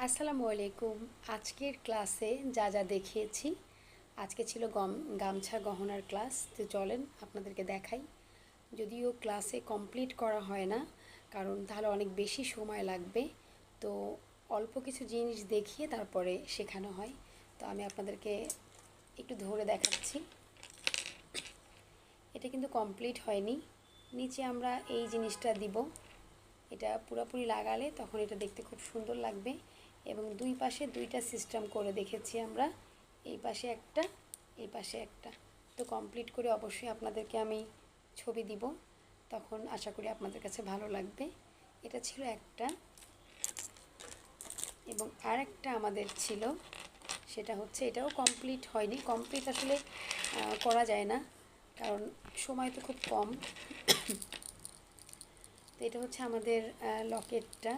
আসসালামু আলাইকুম। আজকের ক্লাসে যা যা দেখিয়েছি, আজকে ছিল গামছা গহনার ক্লাস। তো চলেন আপনাদেরকে দেখাই। যদিও ক্লাসে কমপ্লিট করা হয় না, কারণ তাহলে অনেক বেশি সময় লাগবে। তো অল্প কিছু জিনিস দেখিয়ে তারপরে শেখানো হয়। তো আমি আপনাদেরকে একটু ধরে দেখাচ্ছি। এটা কিন্তু কমপ্লিট হয়নি। নিচে আমরা এই জিনিসটা দিব। এটা পুরোপুরি লাগালে তখন এটা দেখতে খুব সুন্দর লাগবে। এবং দুই পাশে দুইটা সিস্টেম করে দেখেছি আমরা, এই পাশে একটা, এই পাশে একটা। তো কমপ্লিট করে অবশ্যই আপনাদেরকে আমি ছবি দিব, তখন আশা করি আপনাদের কাছে ভালো লাগবে। এটা ছিল একটা, এবং আর একটা আমাদের ছিল, সেটা হচ্ছে এটাও কমপ্লিট হয়নি। কমপ্লিট আসলে করা যায় না, কারণ সময় তো খুব কম। তো এটা হচ্ছে আমাদের লকেটটা।